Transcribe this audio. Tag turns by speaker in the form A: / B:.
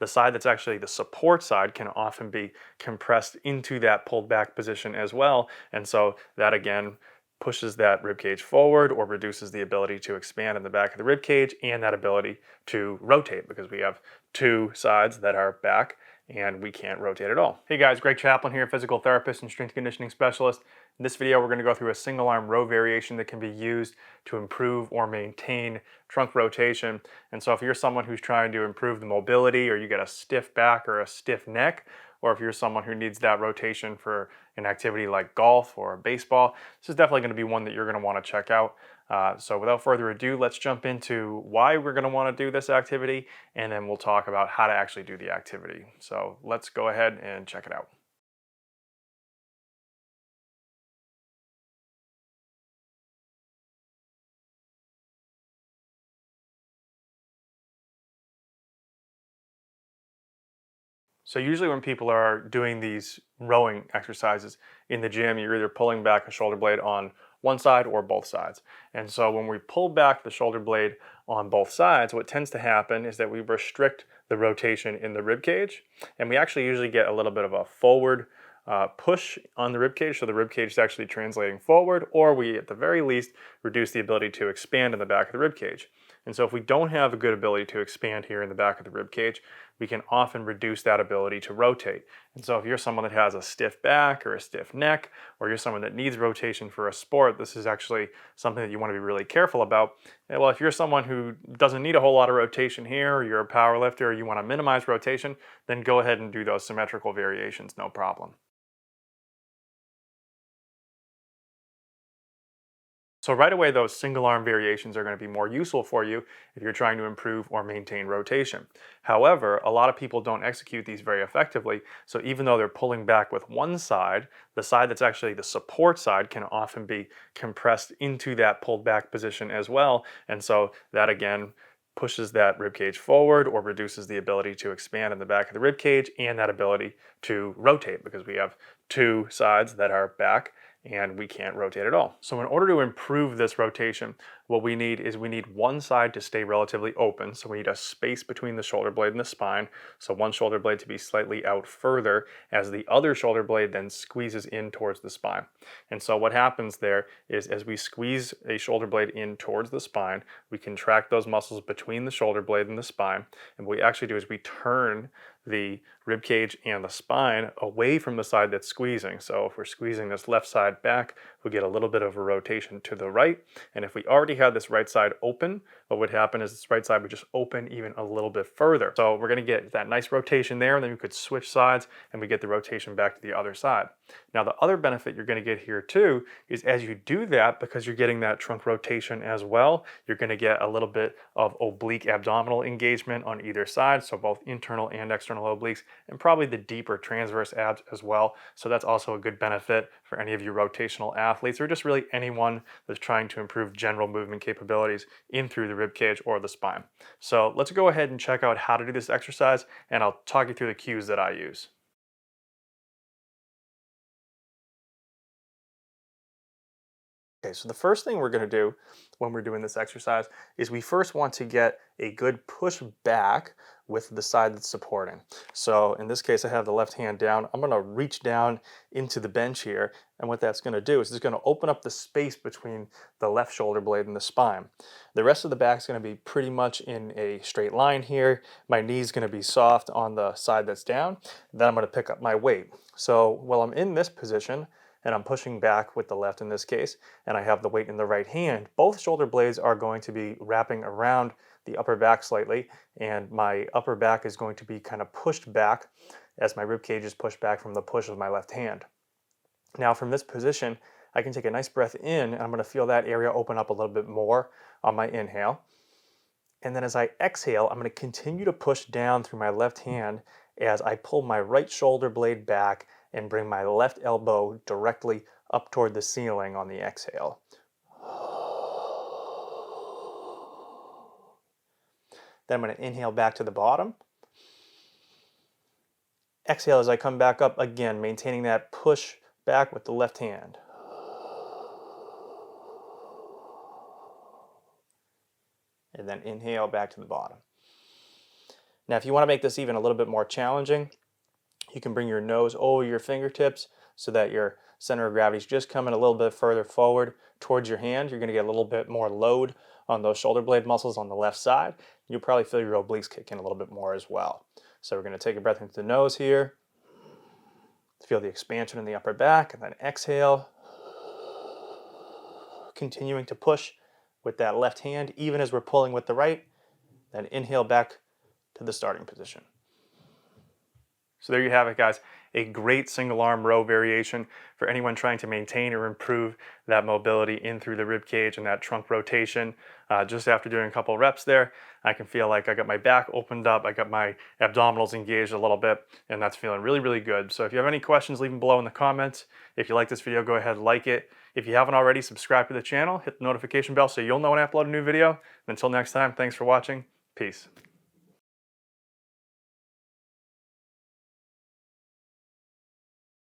A: the side that's actually the support side can often be compressed into that pulled back position as well. And so that again pushes that rib cage forward or reduces the ability to expand in the back of the rib cage and that ability to rotate because we have two sides that are back and we can't rotate at all. Hey guys, Greg Chaplin here, physical therapist and strength conditioning specialist. In this video, we're going to go through a single arm row variation that can be used to improve or maintain trunk rotation. And so if you're someone who's trying to improve the mobility, or you get a stiff back or a stiff neck, or if you're someone who needs that rotation for an activity like golf or baseball, this is definitely going to be one that you're going to want to check out. So without further ado, let's jump into why we're going to want to do this activity, and then we'll talk about how to actually do the activity. So let's go ahead and check it out. So usually when people are doing these rowing exercises in the gym, you're either pulling back a shoulder blade on one side or both sides. And so when we pull back the shoulder blade on both sides, what tends to happen is that we restrict the rotation in the rib cage, and we actually usually get a little bit of a forward push on the rib cage, so the rib cage is actually translating forward, or we at the very least reduce the ability to expand in the back of the rib cage. And so if we don't have a good ability to expand here in the back of the rib cage, we can often reduce that ability to rotate. And so if you're someone that has a stiff back or a stiff neck, or you're someone that needs rotation for a sport, this is actually something that you want to be really careful about. And well, if you're someone who doesn't need a whole lot of rotation here, or you're a power lifter, or you want to minimize rotation, then go ahead and do those symmetrical variations, no problem. So right away, those single arm variations are going to be more useful for you if you're trying to improve or maintain rotation. However, a lot of people don't execute these very effectively. So even though they're pulling back with one side, the side that's actually the support side can often be compressed into that pulled back position as well. And so that again pushes that rib cage forward or reduces the ability to expand in the back of the rib cage and that ability to rotate because we have two sides that are back and we can't rotate at all. So in order to improve this rotation, what we need is we need one side to stay relatively open. So we need a space between the shoulder blade and the spine. So one shoulder blade to be slightly out further as the other shoulder blade then squeezes in towards the spine. And so what happens there is as we squeeze a shoulder blade in towards the spine, we contract those muscles between the shoulder blade and the spine. And what we actually do is we turn the rib cage and the spine away from the side that's squeezing. So if we're squeezing this left side back, we get a little bit of a rotation to the right. And if we already had this right side open, what would happen is this right side would just open even a little bit further. So we're going to get that nice rotation there, and then we could switch sides and we get the rotation back to the other side. Now the other benefit you're going to get here too is as you do that, because you're getting that trunk rotation as well, you're going to get a little bit of oblique abdominal engagement on either side, so both internal and external obliques, and probably the deeper transverse abs as well. So that's also a good benefit for any of you rotational athletes or just really anyone that's trying to improve general movement capabilities in through the rib cage or the spine. So let's go ahead and check out how to do this exercise, and I'll talk you through the cues that I use. Okay, so the first thing we're going to do when we're doing this exercise is we first want to get a good push back with the side that's supporting. So in this case, I have the left hand down. I'm going to reach down into the bench here, and what that's going to do is it's going to open up the space between the left shoulder blade and the spine. The rest of the back is going to be pretty much in a straight line here. My knee is going to be soft on the side that's down. Then I'm going to pick up my weight. So while I'm in this position, and I'm pushing back with the left in this case, and I have the weight in the right hand, both shoulder blades are going to be wrapping around the upper back slightly, and my upper back is going to be kind of pushed back as my rib cage is pushed back from the push of my left hand. Now from this position, I can take a nice breath in, and I'm going to feel that area open up a little bit more on my inhale. And then as I exhale, I'm going to continue to push down through my left hand as I pull my right shoulder blade back and bring my left elbow directly up toward the ceiling on the exhale. Then I'm going to inhale back to the bottom. Exhale as I come back up again, maintaining that push back with the left hand. And then inhale back to the bottom. Now, if you want to make this even a little bit more challenging, you can bring your nose over your fingertips so that your center of gravity is just coming a little bit further forward towards your hand. You're going to get a little bit more load on those shoulder blade muscles on the left side. You'll probably feel your obliques kick in a little bit more as well. So we're going to take a breath into the nose here. Feel the expansion in the upper back, and then exhale. Continuing to push with that left hand, even as we're pulling with the right. Then inhale back to the starting position. So there you have it, guys. A great single arm row variation for anyone trying to maintain or improve that mobility in through the rib cage and that trunk rotation. Just after doing a couple reps there, I can feel like I got my back opened up, I got my abdominals engaged a little bit, and that's feeling really, really good. So if you have any questions, leave them below in the comments. If you like this video, go ahead and like it. If you haven't already, subscribe to the channel, hit the notification bell so you'll know when I upload a new video. And until next time, thanks for watching. Peace.